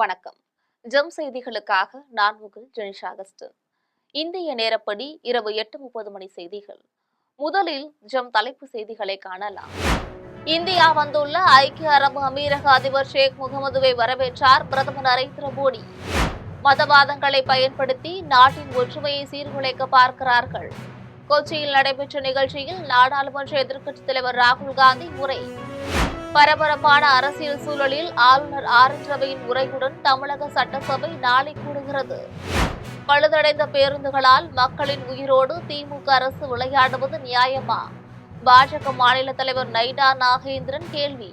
வணக்கம். ஜெம் செய்திகளுக்காக நான் உங்கள் ஜெனிஷா அகஸ்டின். இந்திய நேரப்படி இரவு 8:30 மணி செய்திகள். முதலில் ஜெம் தலைப்பு செய்திகளை காணலாம். இந்தியா வந்துள்ள ஐக்கிய அரபு அமீரக அதிபர் ஷேக் முகமதுவை வரவேற்றார் பிரதமர் நரேந்திர மோடி. மதவாதங்களை பயன்படுத்தி நாட்டின் ஒற்றுமையை சீர்குலைக்க பார்க்கிறார்கள். கொச்சியில் நடைபெற்ற நிகழ்ச்சியில் நாடாளுமன்ற எதிர்க்கட்சித் தலைவர் ராகுல் காந்தி உரை. பரபரப்பான அரசியல் சூழலில் ஆளுநர் என் ரவியின் உரையுடன் தமிழக சட்டசபை நாளை கூடுகிறது. பழுதடைந்த பேருந்துகளால் மக்களின் உயிரோடு திமுக அரசு விளையாடுவது நியாயமா? பாஜக மாநில தலைவர் நைனா நாகேந்திரன் கேள்வி.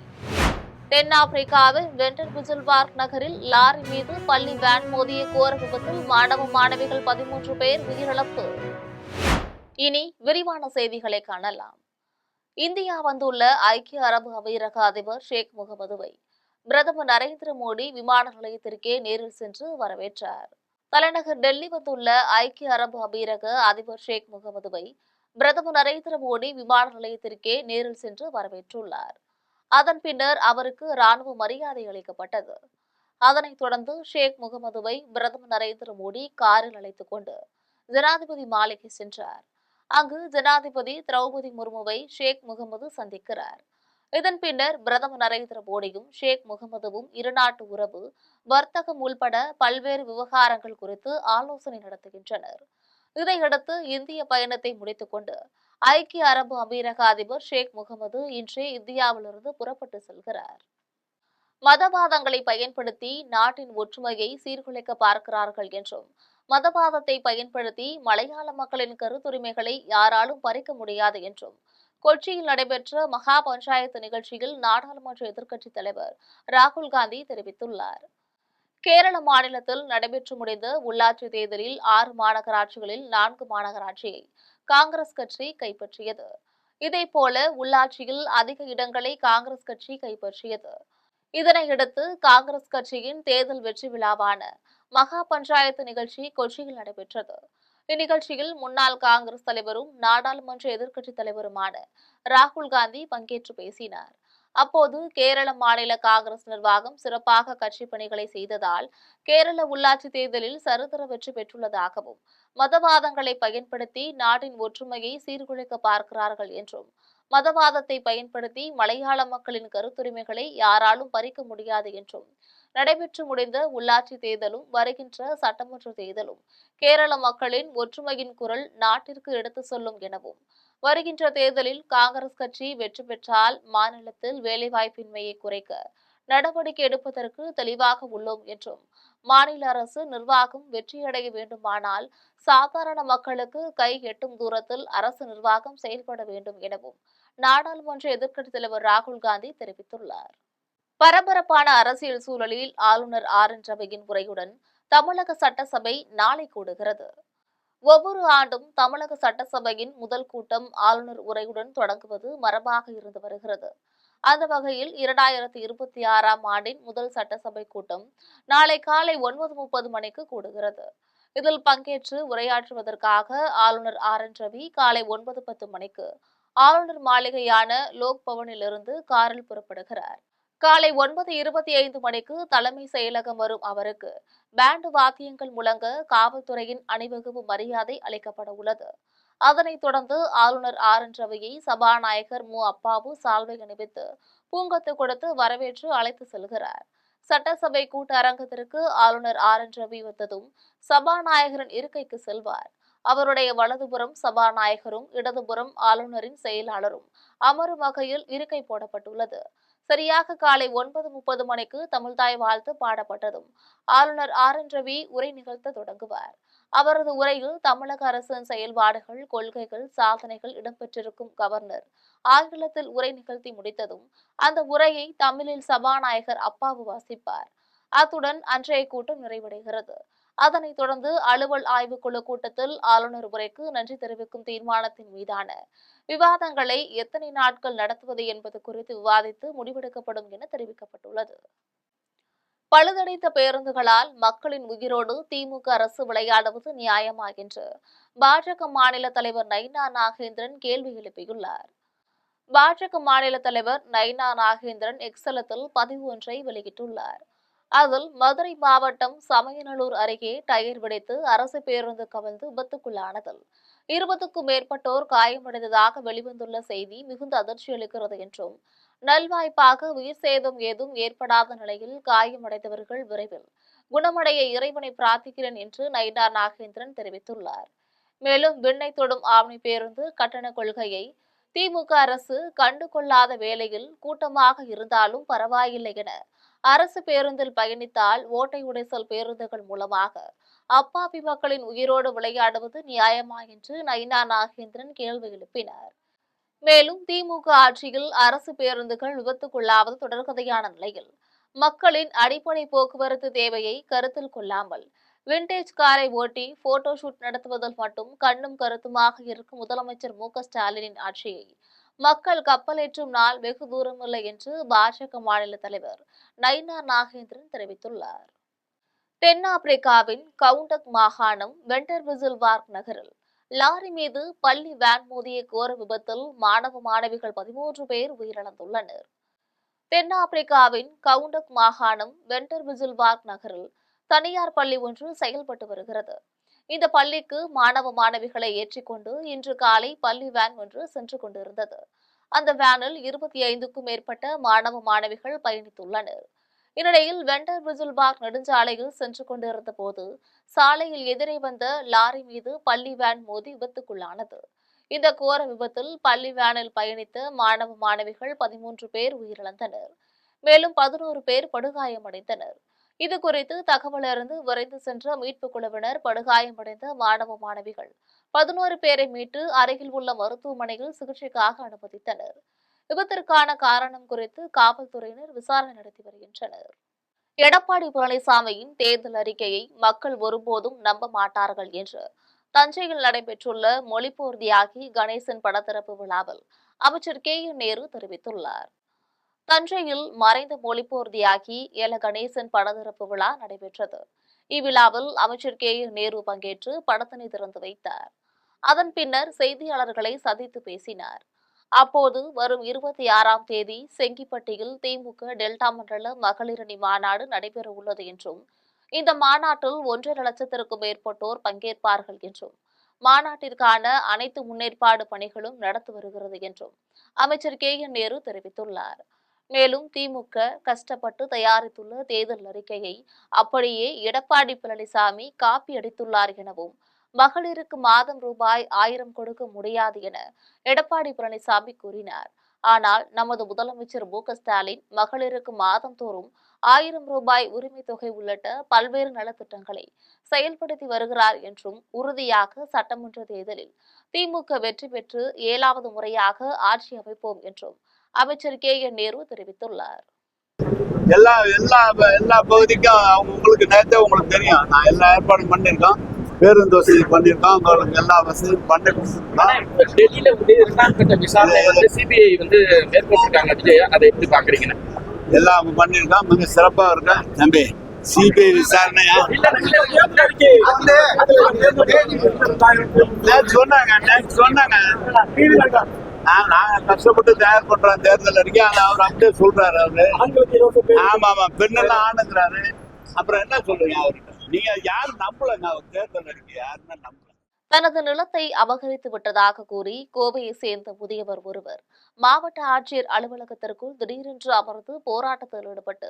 தென்னாப்பிரிக்காவில் வெண்டர்பிஜில்பார்க் நகரில் லாரி மீது பள்ளி வேன் மோதிய கோர விபத்தில் மாணவிகள் 13 பேர் உயிரிழப்பு. இனி விரிவான செய்திகளை காணலாம். இந்தியா வந்துள்ள ஐக்கிய அரபு அமீரக அதிபர் ஷேக் முகமதுவை பிரதமர் நரேந்திர மோடி விமான நிலையத்திற்கே நேரில் சென்று வரவேற்றார். தலைநகர் டெல்லி வந்துள்ள ஐக்கிய அரபு அமீரக அதிபர் ஷேக் முகமதுவை பிரதமர் நரேந்திர மோடி விமான நிலையத்திற்கே நேரில் சென்று வரவேற்றுள்ளார். அதன் பின்னர் அவருக்கு ராணுவ மரியாதை அளிக்கப்பட்டது. அதனைத் தொடர்ந்து ஷேக் முகமதுவை பிரதமர் நரேந்திர மோடி காரில் அழைத்துக் கொண்டு ஜனாதிபதி மாளிகை சென்றார். அங்கு ஜனாதிபதி திரௌபதி முர்முவை ஷேக் முகமது சந்திக்கிறார். இதன் பின்னர் பிரதமர் நரேந்திர மோடியும் ஷேக் முகமதுவும் இருநாட்டு உறவு, வர்த்தகம் உள்பட பல்வேறு விவகாரங்கள் குறித்து ஆலோசனை நடத்துகின்றனர். இதையடுத்து இந்திய பயணத்தை முடித்துக் கொண்டு ஐக்கிய அரபு அமீரக அதிபர் ஷேக் முகமது இன்றே இந்தியாவிலிருந்து புறப்பட்டு செல்கிறார். மதவாதங்களை பயன்படுத்தி நாட்டின் ஒற்றுமையை சீர்குலைக்க பார்க்கிறார்கள் என்றும், மதவாதத்தை பயன்படுத்தி மலையாள மக்களின் கருத்துரிமைகளை யாராலும் பறிக்க முடியாது என்றும் கொச்சியில் நடைபெற்ற மகா பஞ்சாயத்து நிகழ்ச்சியில் நாடாளுமன்ற எதிர்க்கட்சித் தலைவர் ராகுல் காந்தி தெரிவித்துள்ளார். கேரள மாநிலத்தில் நடைபெற்று முடிந்த உள்ளாட்சி தேர்தலில் 6 மாநகராட்சிகளில் 4 மாநகராட்சியை காங்கிரஸ் கட்சி கைப்பற்றியது. இதேபோல உள்ளாட்சியில் அதிக இடங்களை காங்கிரஸ் கட்சி கைப்பற்றியது. இதனையடுத்து காங்கிரஸ் கட்சியின் தேர்தல் வெற்றி விழாவான மகா பஞ்சாயத்து நிகழ்ச்சி கொச்சியில் நடைபெற்றது. இந்நிகழ்ச்சியில் முன்னாள் காங்கிரஸ் தலைவரும் நாடாளுமன்ற எதிர்க்கட்சித் தலைவருமான ராகுல் காந்தி பங்கேற்று பேசினார். அப்போது கேரள மாநில காங்கிரஸ் நிர்வாகம் சிறப்பாக கட்சி பணிகளை செய்ததால் கேரள உள்ளாட்சி தேர்தலில் சரித்திர வெற்றி பெற்றுள்ளதாகவும், மதவாதங்களை பயன்படுத்தி நாட்டின் ஒற்றுமையை சீர்குலைக்க பார்க்கிறார்கள் என்றும், மதவாதத்தை பயன்படுத்தி மலையாள மக்களின் கருத்துரிமைகளை யாராலும் பறிக்க முடியாது என்றும், நடைபெற்று முடிந்த உள்ளாட்சி தேர்தலும் வருகின்ற சட்டமன்ற தேர்தலும் கேரள மக்களின் ஒற்றுமையின் குரல் நாட்டிற்கு எடுத்து சொல்லும் எனவும், வருகின்ற தேர்தலில் காங்கிரஸ் கட்சி வெற்றி பெற்றால் மாநிலத்தில் வேலைவாய்ப்பின்மையை குறைக்க நடவடிக்கை எடுப்பதற்கு தெளிவாக உள்ளோம் என்றும், மாநில அரசு நிர்வாகம் வெற்றியடைய வேண்டுமானால் சாதாரண மக்களுக்கு கை எட்டும் தூரத்தில் அரசு நிர்வாகம் செயல்பட வேண்டும் எனவும் நாடாளுமன்ற எதிர்க்கட்சித் தலைவர் ராகுல் காந்தி தெரிவித்துள்ளார். பரபரப்பான அரசியல் சூழலில் ஆளுநர் என் ரவியின் உரையுடன் தமிழக சட்டசபை நாளை கூடுகிறது. ஒவ்வொரு ஆண்டும் தமிழக சட்டசபையின் முதல் கூட்டம் ஆளுநர் உரையுடன் தொடங்குவது மரபாக இருந்து வருகிறது. அந்த வகையில் 2026ஆம் ஆண்டின் முதல் சட்டசபை கூட்டம் நாளை காலை 9:30 மணிக்கு கூடுகிறது. இதில் பங்கேற்று உரையாற்றுவதற்காக ஆளுநர் என் ரவி காலை 9:10 மணிக்கு ஆளுநர் மாளிகையான லோக் பவனிலிருந்து காரில் புறப்படுகிறார். காலை 9:25 மணிக்கு தலைமை செயலகம் வரும் அவருக்கு பேண்டு வாத்தியங்கள் முழங்க காவல்துறையின் அணிவகுப்பு மரியாதை அளிக்கப்பட உள்ளது. அதனைத் தொடர்ந்து ஆளுநர் என் ரவியை சபாநாயகர் அப்பாவு சால்வை அணிவித்து பூங்கொத்து கொடுத்து வரவேற்று அழைத்து செல்கிறார். சட்டசபை கூட்ட அரங்கத்திற்கு ஆளுநர் என் ரவி வந்ததும் சபாநாயகரின் இருக்கைக்கு செல்வார். அவருடைய வலதுபுறம் சபாநாயகரும், இடதுபுறம் ஆளுநரின் செயலாளரும் அமரும் வகையில் இருக்கை போடப்பட்டுள்ளது. சரியாக காலை 9:30 மணிக்கு தமிழ்தாய் வாழ்த்து பாடப்பட்டதும் ஆளுநர் என் ரவி உரை நிகழ்த்த தொடங்குவார். அவரது உரையில் தமிழக அரசின் செயல்பாடுகள், கொள்கைகள், சாதனைகள் இடம்பெற்றிருக்கும். கவர்னர் ஆங்கிலத்தில் உரை நிகழ்த்தி முடித்ததும் அந்த உரையை தமிழில் சபாநாயகர் அப்பாவு வாசிப்பார். அத்துடன் அன்றைய கூட்டம் நிறைவடைகிறது. அதனைத் தொடர்ந்து அலுவல் ஆய்வுக்குழு கூட்டத்தில் ஆளுநர் உரைக்கு நன்றி தெரிவிக்கும் தீர்மானத்தின் மீதான விவாதங்களை எத்தனை நாட்கள் நடத்துவது என்பது குறித்து விவாதித்து முடிவெடுக்கப்படும் என தெரிவிக்கப்பட்டுள்ளது. பழுதடைந்த பேருந்துகளால் மக்களின் உயிரோடு திமுக அரசு விளையாடுவது நியாயமா என்று பாஜக மாநில தலைவர் நைனா நாகேந்திரன் கேள்வி எழுப்பியுள்ளார். பாஜக மாநில தலைவர் நைனா நாகேந்திரன் எக்ஸ் தளத்தில் பதிவு ஒன்றை வெளியிட்டுள்ளார். அதில் மதுரை மாவட்டம் சமயநல்லூர் அருகே டயர் வெடித்து அரசு பேருந்து கவிழ்ந்து விபத்துக்குள்ளானதில் 20க்கும் மேற்பட்டோர் காயமடைந்ததாக வெளிவந்துள்ள செய்தி மிகுந்த அதிர்ச்சி அளிக்கிறது என்றும், நல்வாய்ப்பாக உயிர் சேதம் ஏதும் ஏற்படாத நிலையில் காயமடைந்தவர்கள் விரைவில் குணமடைய இறைவனை பிரார்த்திக்கிறேன் என்று நயினார் நாகேந்திரன் தெரிவித்துள்ளார். மேலும் விண்ணை தொடும் ஆம்னி பேருந்து கட்டண கொள்கையை திமுக அரசு கண்டுகொள்ளாத வேளையில் கூட்டமாக இருந்தாலும் பரவாயில்லை என அரசு பேருந்தில் பயணித்தால் ஓட்டை உடைசல் பேருந்துகள் மூலமாக அப்பாவி மக்களின் உயிரோடு விளையாடுவது நியாயமா என்று நயினார் நாகேந்திரன் கேள்வி எழுப்பினார். மேலும் திமுக ஆட்சியில் அரசு பேருந்துகள் விபத்துக்குள்ளாவது தொடர்கதையான நிலையில் மக்களின் அடிப்படை போக்குவரத்து தேவையை கருத்தில் கொள்ளாமல் விண்டேஜ் காரை ஓட்டி போட்டோ ஷூட் நடத்துவதில் மட்டும் கண்ணும் கருத்துமாக இருக்கும் முதலமைச்சர் மு.க.ஸ்டாலினின் ஆட்சியை மக்கள் கப்பலேற்றும் நாள் வெகு தூரமில்லை என்று பாஜக மாநில தலைவர் நயினார் நாகேந்திரன் தெரிவித்துள்ளார். தென்னாப்பிரிக்காவின் கவுண்டக் மாகாணம் வெண்டர்விசில்வார்க் நகரில் லாரி மீது பள்ளி வேன் மோதிய கோர விபத்தில் மாணவ மாணவிகள் 13 பேர் உயிரிழந்துள்ளனர். தென்னாப்பிரிக்காவின் கவுண்டக் மாகாணம் வெண்டர்விசில்வார்க் நகரில் தனியார் பள்ளி ஒன்று செயல்பட்டு வருகிறது. இந்த பள்ளிக்கு மாணவ மாணவிகளை ஏற்றிக்கொண்டு இன்று காலை பள்ளி வேன் ஒன்று சென்று கொண்டிருந்தது. அந்த வேனில் 25க்கும் மேற்பட்ட மாணவ மாணவிகள் பயணித்துள்ளனர். இந்நிலையில் வெண்டர்விசில்வார்க் நெடுஞ்சாலையில் சென்று கொண்டிருந்த போது சாலையில் எதிரே வந்த லாரி மீது பள்ளி வேன் மோதி விபத்துக்குள்ளானது. இந்த கோர விபத்தில் பள்ளி வேனில் பயணித்த மாணவ மாணவிகள் 13 பேர் உயிரிழந்தனர். மேலும் 11 பேர் படுகாயமடைந்தனர். இதுகுறித்து தகவல் அறிந்து விரைந்து சென்ற மீட்புக் குழுவினர் படுகாயமடைந்த மாணவ மாணவிகள் 11 பேரை மீட்டு அருகில் உள்ள மருத்துவமனையில் சிகிச்சைக்காக அனுமதித்தனர். விபத்திற்கான காரணம் குறித்து காவல்துறையினர் விசாரணை நடத்தி வருகின்றனர். எடப்பாடி பழனிசாமியின் தேர்தல் அறிக்கையை மக்கள் ஒருபோதும் நம்ப மாட்டார்கள் என்று தஞ்சையில் நடைபெற்றுள்ள மொழிப்போர் தியாகி கணேசன் படத்திறப்பு விழாவில் அமைச்சர் கே.என். நேரு தெரிவித்துள்ளார். தஞ்சையில் மறைந்த மொழிப்போர் தியாகி எல கணேசன் படத்திறப்பு விழா நடைபெற்றது. இவ்விழாவில் அமைச்சர் கே.என். நேரு பங்கேற்று படத்தினை திறந்து வைத்தார். அதன் பின்னர் செய்தியாளர்களை சந்தித்து பேசினார். அப்போது வரும் 26ஆம் தேதி செங்கிப்பட்டியில் திமுக டெல்டா மண்டல மகளிரணி மாநாடு நடைபெறவுள்ளது என்றும், இந்த மாநாட்டில் 1.5 லட்சத்திற்கும் மேற்பட்டோர் பங்கேற்பார்கள் என்றும், மாநாட்டிற்கான அனைத்து முன்னேற்பாடு பணிகளும் நடத்தி வருகிறது என்றும் அமைச்சர் கே.என். நேரு தெரிவித்துள்ளார். மேலும் திமுக கஷ்டப்பட்டு தயாரித்துள்ள தேர்தல் அறிக்கையை அப்படியே எடப்பாடி பழனிசாமி காப்பி அடித்துள்ளார் எனவும், மகளிருக்கு மாதம் ரூபாய் 1000 கொடுக்க முடியாது என எடப்பாடி பழனிசாமி கூறினார். ஆனால் நமது முதலமைச்சர் மு.க.ஸ்டாலின் மகளிருக்கு மாதந்தோறும் 1000 ரூபாய் உரிமை தொகை உள்ளிட்ட பல்வேறு நலத்திட்டங்களை செயல்படுத்தி வருகிறார் என்றும், உறுதியாக சட்டமன்ற தேர்தலில் திமுக வெற்றி பெற்று 7வது முறையாக ஆட்சி அமைப்போம் என்றும் அமைச்சர் கே.என். நேரு தெரிவித்துள்ளார். எல்லா பகுதிக்கும் உங்களுக்கு நேரத்தை உங்களுக்கு தெரியும். நான் எல்லா ஏற்பாடும் பண்ணிருக்கோம். பேருந்து வசதி பண்ணிருக்கோம். உங்களுக்கு எல்லா வசதியும் பண்ணி கொடுத்துருக்கோம். டெல்லியில வந்து 2ஆம் கட்ட விசாரணை வந்து சிபிஐ வந்து மேற்கொண்டிருக்காங்க. விஜய், அதை எப்படி பாக்குறீங்க? எல்லாம் பண்ணிருக்கோம். மிக சிறப்பா இருக்கேன் தம்பி. சிபிஐ விசாரணையா சொன்னாங்க. நாங்க கஷ்டப்பட்டு தயார் பண்றோம் தேர்தல் அறிக்கை. அவர் அப்படியே சொல்றாரு. அவரு ஆமா பெண்ணெல்லாம் ஆணுங்கிறாரு. அப்புறம் என்ன சொல்றீங்க அவர்கிட்ட? நீங்க யாரு நம்பலங்க? அவர் தேர்தல் அறிக்கை யாருன்னா நம்பல. தனது நிலத்தை அபகரித்து விட்டதாக கூறி கோவையை சேர்ந்த முதியவர் ஒருவர் மாவட்ட ஆட்சியர் அலுவலகத்திற்குள் திடீரென்று அமர்ந்து போராட்டத்தில் ஈடுபட்டு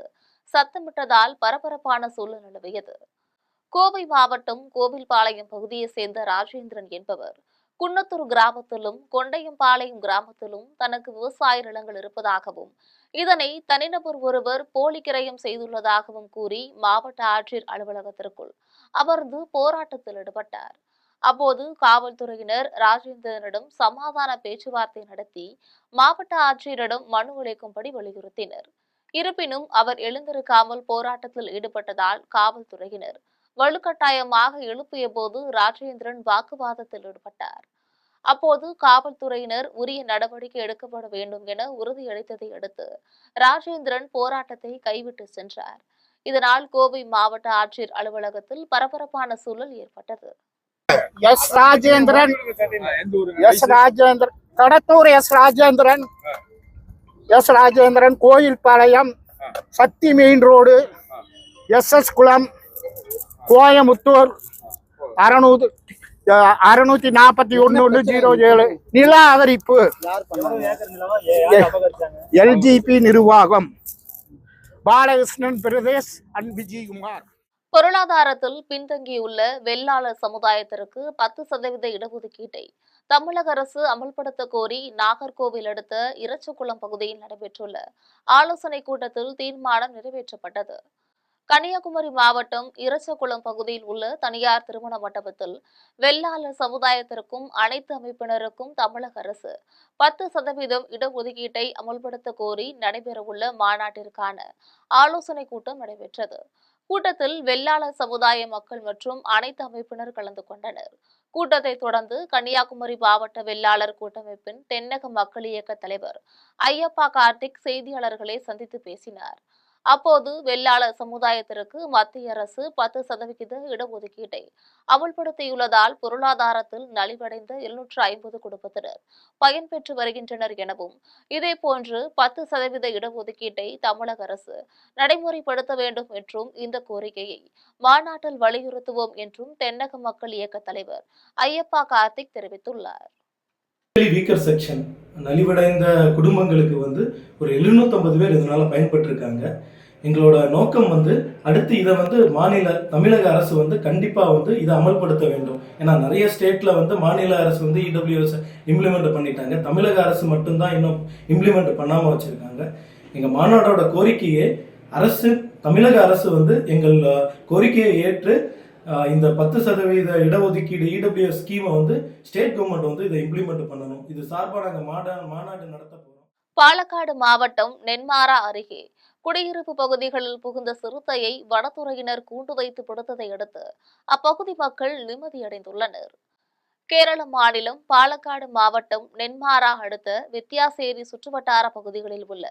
சத்தமிட்டதால் பரபரப்பான சூழல் நிலவியது. கோவை மாவட்டம் கோவில்பாளையம் பகுதியை சேர்ந்த ராஜேந்திரன் என்பவர் குன்னத்தூர் கிராமத்திலும் கொண்டையம்பாளையம் கிராமத்திலும் தனக்கு விவசாய நிலங்கள் இருப்பதாகவும், இதனை தனிநபர் ஒருவர் போலி கிரயம் செய்துள்ளதாகவும் கூறி மாவட்ட ஆட்சியர் அலுவலகத்திற்குள் அமர்ந்து போராட்டத்தில் ஈடுபட்டார். அப்போது காவல்துறையினர் ராஜேந்திரனிடம் சமாதான பேச்சுவார்த்தை நடத்தி மாவட்ட ஆட்சியரிடம் மனு அளிக்கும்படி வலியுறுத்தினர். இருப்பினும் அவர் எழுந்திருக்காமல் போராட்டத்தில் ஈடுபட்டதால் காவல்துறையினர் வலுக்கட்டாயமாக எழுப்பிய போது ராஜேந்திரன் வாக்குவாதத்தில் ஈடுபட்டார். அப்போது காவல்துறையினர் உரிய நடவடிக்கை எடுக்கப்பட வேண்டும் என உறுதியளித்ததை அடுத்து ராஜேந்திரன் போராட்டத்தை கைவிட்டு சென்றார். இதனால் கோவை மாவட்ட ஆட்சியர் அலுவலகத்தில் பரபரப்பான சூழல் ஏற்பட்டது. கடத்தூர் ராஜேந்திரன் கோயில்பாளையம் சக்தி மெயின் ரோடு SS குளம், கோயமுத்தூர் 641-107 நில ஆதரிப்பு LGP நிர்வாகம் பாலகிருஷ்ணன் பிரதேஷ் அண்ட் விஜயகுமார். பொருளாதாரத்தில் பின்தங்கியுள்ள வெள்ளாளர் சமுதாயத்திற்கு 10% இடஒதுக்கீட்டை தமிழக அரசு அமல்படுத்த கோரி நாகர்கோவில் அடுத்த இறச்சகுளம் பகுதியில் நடைபெற்றுள்ள ஆலோசனைக் கூட்டத்தில் தீர்மானம் நிறைவேற்றப்பட்டது. கன்னியாகுமரி மாவட்டம் இறச்சகுளம் பகுதியில் உள்ள தனியார் திருமண மண்டபத்தில் வெள்ளாளர் சமுதாயத்திற்கும் அனைத்து அமைப்பினருக்கும் தமிழக அரசு 10% இடஒதுக்கீட்டை அமல்படுத்த கோரி நடைபெறவுள்ள மாநாட்டிற்கான ஆலோசனைக் கூட்டம் நடைபெற்றது. கூட்டத்தில் வெள்ளாளர் சமுதாய மக்கள் மற்றும் அனைத்து அமைப்பினர் கலந்து கொண்டனர். கூட்டத்தை தொடர்ந்து கன்னியாகுமரி மாவட்ட வெள்ளாளர் கூட்டமைப்பின் தென்னக மக்கள் இயக்க தலைவர் ஐயப்பா கார்த்திக் செய்தியாளர்களை சந்தித்து பேசினார். அப்போது வெள்ளாளர் சமுதாயத்திற்கு மத்திய அரசு 10% இடஒதுக்கீட்டை அமல்படுத்தியுள்ளதால் பொருளாதாரத்தில் நலிவடைந்த 750 குடும்பத்தினர் பயன்பெற்று வருகின்றனர் எனவும், இதேபோன்று 10% இடஒதுக்கீட்டை தமிழக அரசு நடைமுறைப்படுத்த வேண்டும் என்றும் இந்த கோரிக்கையை மாநாட்டில் வலியுறுத்துவோம் என்றும் தென்னக மக்கள் இயக்க தலைவர் ஐயப்பா கார்த்திக் தெரிவித்துள்ளார். வீக்கர் செக்ஷன் நலிவடைந்த குடும்பங்களுக்கு ஒரு 750 பேர் இதனால பயன்பட்டிருக்காங்க. எங்களோட நோக்கம் அடுத்து இதை தமிழக அரசு கண்டிப்பா இதை அமல்படுத்த வேண்டும். ஏன்னா நிறைய ஸ்டேட்ல மாநில அரசு இடபிள்யூஎஸ் இம்ப்ளிமெண்ட் பண்ணிட்டாங்க. தமிழக அரசு மட்டும்தான் இன்னும் இம்ப்ளிமெண்ட் பண்ணாம வச்சிருக்காங்க. எங்க மாநாடோட கோரிக்கையே தமிழக அரசு எங்கள் கோரிக்கையை ஏற்று இந்த 10% இடஒதுக்கீடு இடபிள்யூஎஸ் ஸ்கீமை ஸ்டேட் கவர்மெண்ட் இதை இம்ப்ளிமெண்ட் பண்ணணும். இது சார்பா நாங்க மாநாடு நடத்த போறோம். பாலக்காடு மாவட்டம் நென்மாரா அருகே குடியிருப்பு பகுதிகளில் புகுந்த சிறுத்தையை வனத்துறையினர் கூண்டு வைத்து பிடித்ததை அடுத்து அப்பகுதி மக்கள் நிம்மதியடைந்துள்ளனர். கேரள மாநிலம் பாலக்காடு மாவட்டம் நென்மாரா அடுத்த வித்தியாசேரி சுற்றுவட்டார பகுதிகளில் உள்ள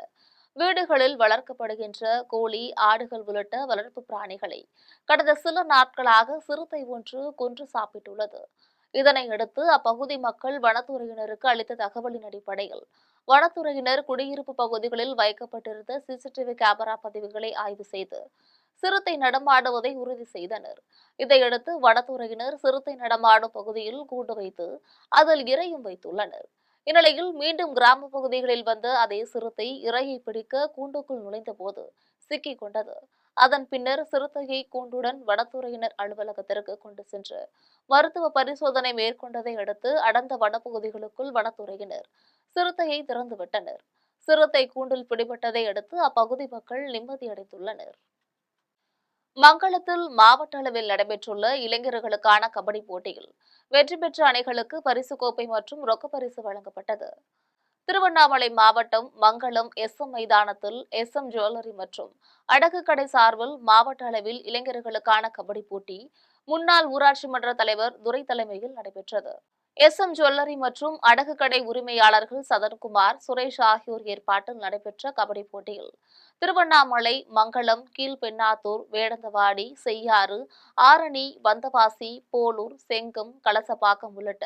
வீடுகளில் வளர்க்கப்படுகின்ற கோழி, ஆடுகள் உள்ளிட்ட வளர்ப்பு பிராணிகளை கடந்த சில நாட்களாக சிறுத்தை ஒன்று கொன்று சாப்பிட்டுள்ளது. இதனையடுத்து அப்பகுதி மக்கள் வனத்துறையினருக்கு அளித்த தகவலின் அடிப்படையில் வனத்துறையினர் குடியிருப்பு பகுதிகளில் வைக்கப்பட்டிருந்த CCTV கேமரா பதிவுகளை ஆய்வு செய்து சிறுத்தை நடமாடுவதை உறுதி செய்தனர். இதையடுத்து வனத்துறையினர் சிறுத்தை நடமாடும் பகுதியில் கூண்டு வைத்து அதில் இரையும் வைத்துள்ளனர். இந்நிலையில் மீண்டும் கிராம பகுதிகளில் வந்த அதே சிறுத்தை இரையை பிடிக்க கூண்டுக்குள் நுழைந்த போது சிக்கிக் கொண்டது. அதன் பின்னர் சிறுத்தையை கூண்டுடன் வனத்துறையினர் அலுவலகத்திற்கு கொண்டு சென்று மருத்துவ பரிசோதனை மேற்கொண்டதை அடுத்து அடர்ந்த வனப்பகுதிகளுக்குள் வனத்துறையினர் சிறுத்தையை திறந்துவிட்டனர். சிறுத்தை கூண்டில் பிடிபட்டதை அடுத்து அப்பகுதி மக்கள் நிம்மதியடைந்துள்ளனர். மங்களத்தில் மாவட்ட அளவில் நடைபெற்றுள்ள இளைஞர்களுக்கான கபடி போட்டியில் வெற்றி பெற்ற அணிகளுக்கு பரிசு கோப்பை மற்றும் ரொக்க பரிசு வழங்கப்பட்டது. திருவண்ணாமலை மாவட்டம் மங்களம் SM மைதானத்தில் SM ஜுவல்லரி மற்றும் அடகு கடை சார்பில் மாவட்ட அளவில் இளைஞர்களுக்கான கபடி போட்டி முன்னாள் ஊராட்சி மன்ற தலைவர் துரை தலைமையில் நடைபெற்றது. SM ஜுவல்லரி மற்றும் அடகு கடை உரிமையாளர்கள் சதன்குமார், சுரேஷ் ஆகியோர் ஏற்பாட்டில் நடைபெற்ற கபடி போட்டியில் திருவண்ணாமலை, மங்களம், கீழ்பெண்ணாத்தூர், வேடந்தவாடி, செய்யாறு, ஆரணி, வந்தவாசி, போலூர், செங்கம், கலசப்பாக்கம் உள்ளிட்ட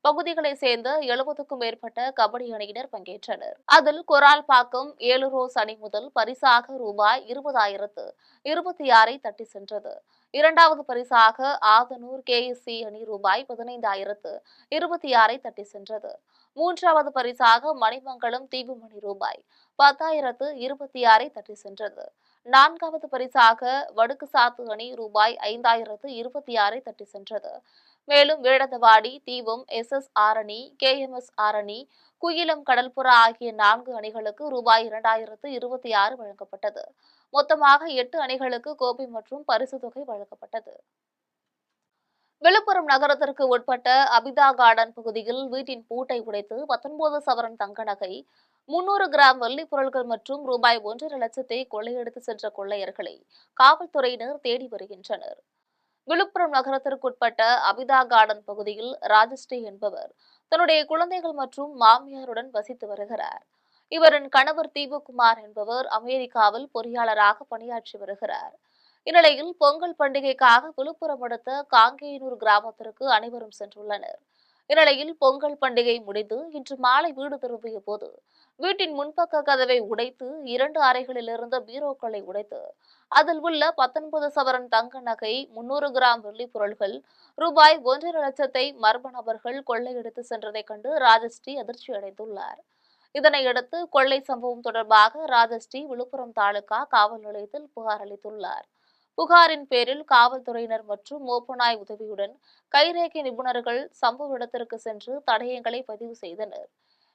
பகுதிகளைச் சேர்ந்த 70க்கும் மேற்பட்ட கபடி அணியினர் பங்கேற்றனர். அதில் கொரால்பாக்கம் 7 ரோஸ் அணி முதல் பரிசாக ரூபாய் 20,026 தட்டி சென்றது. இரண்டாவது பரிசாக ஆதனூர் KSC அணி ரூபாய் 15,026 தட்டி சென்றது. மூன்றாவது பரிசாக மணிமங்கலம் தீவுமணி ரூபாய் 10,026 தட்டி சென்றது. நான்காவது பரிசாக வடுக்குசாத்து அணி ரூபாய் 5,026 தட்டி சென்றது. மேலும் வேடந்தவாடி, தீவம், SS ஆரணி, KMS ஆரணி, குயிலம், கடல்புறா ஆகிய 4 அணிகளுக்கு ரூபாய் 2,026 வழங்கப்பட்டது. மொத்தமாக 8 அணிகளுக்கு கோப்பை மற்றும் பரிசு தொகை வழங்கப்பட்டது. விழுப்புரம் நகரத்திற்கு உட்பட்ட அபிதா கார்டன் பகுதியில் வீட்டின் பூட்டை உடைத்து 19 சவரன் தங்க நகை, 300 கிராம் வெள்ளி பொருட்கள் மற்றும் ரூபாய் 1.5 லட்சத்தை கொள்ளையடித்து சென்ற கொள்ளையர்களை காவல்துறையினர் தேடி வருகின்றனர். விழுப்புரம் நகரத்திற்குட்பட்ட அபிதா கார்டன் பகுதியில் ராஜஸ்ரீ என்பவர் தன்னுடைய குழந்தைகள் மற்றும் மாமியாருடன் வசித்து வருகிறார். இவரின் கணவர் தீபக்குமார் என்பவர் அமெரிக்காவில் பொறியாளராக பணியாற்றி வருகிறார். இந்நிலையில் பொங்கல் பண்டிகைக்காக விழுப்புரம் அடுத்த காங்கேயனூர் கிராமத்திற்கு அனைவரும் சென்றுள்ளனர். இந்நிலையில் பொங்கல் பண்டிகை முடிந்து இன்று மாலை வீடு திரும்பிய போது வீட்டின் முன்பக்க கதவை உடைத்து 2 அறைகளில் இருந்த பீரோக்களை உடைத்து அதில் உள்ள 19 சவரன் தங்க நகை, 300 கிராம் வெள்ளி பொருள்கள், ரூபாய் 1.5 லட்சத்தை மர்ம நபர்கள் கொள்ளையடித்து சென்றதைக் கண்டு ராஜஸ்ரீ அதிர்ச்சி அடைந்துள்ளார். இதனையடுத்து கொள்ளை சம்பவம் தொடர்பாக ராஜஸ்ரீ விழுப்புரம் தாலுகா காவல் நிலையத்தில் புகார் அளித்துள்ளார். புகாரின் பேரில் காவல்துறையினர் மற்றும் மோப்பநாய் உதவியுடன் கைரேகை நிபுணர்கள் சம்பவ இடத்திற்கு சென்று தடயங்களை பதிவு செய்தனர்.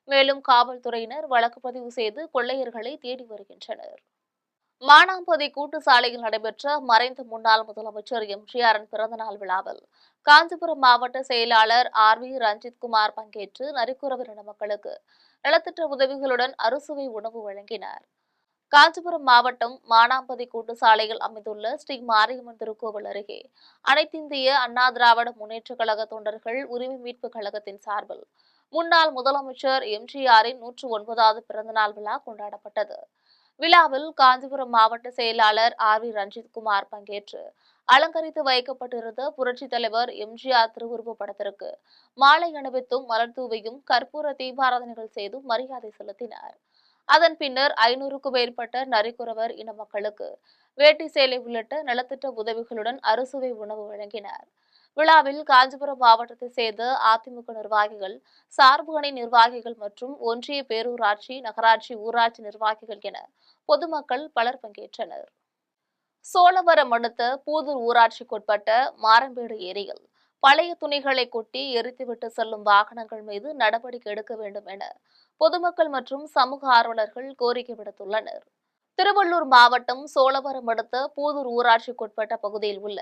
மேலும் காவல்துறையினர் வழக்கு பதிவு செய்து கொள்ளையர்களை தேடி வருகின்றனர். மானாம்பதி கூட்டு சாலையில் நடைபெற்ற மறைந்த முன்னாள் முதலமைச்சர் எம்ஜிஆரின் பிறந்தநாள் விழாவில் காஞ்சிபுரம் மாவட்ட செயலாளர் RV ரஞ்சித்குமார் பங்கேற்று நரிக்குறவர் மக்களுக்கு நலத்திட்ட உதவிகளுடன் அறுசுவை உணவு வழங்கினார். காஞ்சிபுரம் மாவட்டம் மானாம்பதி கூட்டு சாலையில் அமைந்துள்ள ஸ்ரீ மாரியம்மன் திருக்கோவில் அருகே அனைத்திந்திய அண்ணா திராவிட முன்னேற்றக் கழக தொண்டர்கள் உரிமை மீட்புக் கழகத்தின் சார்பில் முன்னாள் முதலமைச்சர் எம்ஜிஆரின் 109வது பிறந்தநாள் விழா கொண்டாடப்பட்டது. விழாவில் காஞ்சிபுரம் மாவட்ட செயலாளர் RV ரஞ்சித்குமார் பங்கேற்று அலங்கரித்து வைக்கப்பட்டிருந்த புரட்சித் தலைவர் எம்ஜிஆர் திருவுருவப் படத்திற்கு மாலை அணிவித்தும் மலர் தூவியும் கற்பூர தீபாராதனைகள் செய்தும் மரியாதை செலுத்தினார். அதன் பின்னர் 500க்கும் மேற்பட்ட நரிக்குறவர் இன மக்களுக்கு வேட்டி சேலை உள்ளிட்ட நலத்திட்ட உதவிகளுடன் அறுசுவை உணவு வழங்கினார். விழாவில் காஞ்சிபுரம் மாவட்டத்தைச் சேர்ந்த அதிமுக நிர்வாகிகள், சார்பு அணி நிர்வாகிகள் மற்றும் ஒன்றிய பேரூராட்சி, நகராட்சி, ஊராட்சி நிர்வாகிகள் என பொதுமக்கள் பலர் பங்கேற்றனர். சோழவரம் அடுத்த பூதூர் ஊராட்சிக்குட்பட்ட மாரம்பேடு ஏரியில் பழைய துணிகளை கொட்டி எரித்துவிட்டு செல்லும் வாகனங்கள் மீது நடவடிக்கை எடுக்க வேண்டும் என பொதுமக்கள் மற்றும் சமூக ஆர்வலர்கள் கோரிக்கை விடுத்துள்ளனர். திருவள்ளூர் மாவட்டம் சோழவரம் அடுத்த பூதூர் ஊராட்சிக்குட்பட்ட பகுதியில் உள்ள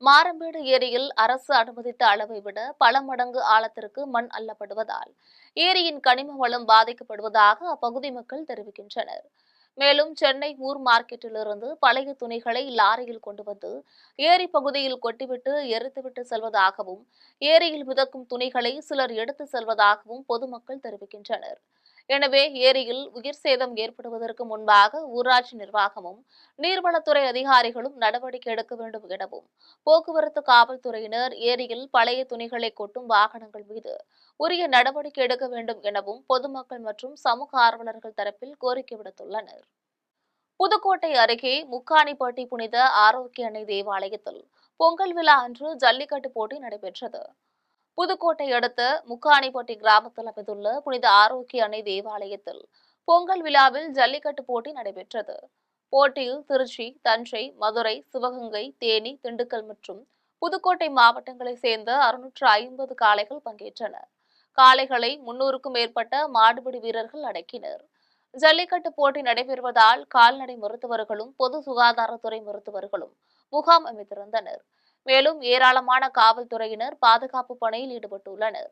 மாரம்பேடு ஏரியில் அரசு அனுமதித்த அளவை விட பல மடங்கு ஆழத்திற்கு மண் அள்ளப்படுவதால் ஏரியின் கனிம வளம் பாதிக்கப்படுவதாக அப்பகுதி மக்கள் தெரிவிக்கின்றனர். மேலும் சென்னை ஊர் மார்க்கெட்டிலிருந்து பழைய துணிகளை லாரியில் கொண்டு வந்து ஏரி பகுதியில் கொட்டிவிட்டு எரித்துவிட்டு செல்வதாகவும், ஏரியில் மிதக்கும் துணிகளை சிலர் எடுத்து செல்வதாகவும் பொதுமக்கள் தெரிவிக்கின்றனர். எனவே ஏரியில் உயிர் சேதம் ஏற்படுவதற்கு முன்பாக ஊராட்சி நிர்வாகமும் நீர்வளத்துறை அதிகாரிகளும் நடவடிக்கை எடுக்க வேண்டும் எனவும், போக்குவரத்து காவல்துறையினர் ஏரியில் பழைய துணிகளை கொட்டும் வாகனங்கள் மீது உரிய நடவடிக்கை எடுக்க வேண்டும் எனவும் பொதுமக்கள் மற்றும் சமூக ஆர்வலர்கள் தரப்பில் கோரிக்கை விடுத்துள்ளனர். புதுக்கோட்டை அருகே முக்காணிப்பட்டி புனித ஆரோக்கிய அன்னை தேவாலயத்தில் பொங்கல் விழா அன்று ஜல்லிக்கட்டு போட்டி நடைபெற்றது. புதுக்கோட்டை அடுத்த முக்காணிப்பட்டி கிராமத்தில் அமைந்துள்ள புனித ஆரோக்கிய அன்னை தேவாலயத்தில் பொங்கல் விழாவில் ஜல்லிக்கட்டு போட்டி நடைபெற்றது. போட்டியில் திருச்சி, தஞ்சை, மதுரை, சிவகங்கை, தேனி, திண்டுக்கல் மற்றும் புதுக்கோட்டை மாவட்டங்களைச் சேர்ந்த 650 காளைகள் பங்கேற்றன. காளைகளை 300க்கும் மேற்பட்ட மாடுபிடி வீரர்கள் அடக்கினர். ஜல்லிக்கட்டு போட்டி நடைபெறுவதால் கால்நடை மருத்துவர்களும் பொது சுகாதாரத்துறை மருத்துவர்களும் முகாம் அமைத்திருந்தனர். மேலும் ஏராளமான காவல்துறையினர் பாதுகாப்பு பணியில் ஈடுபட்டுள்ளனர்.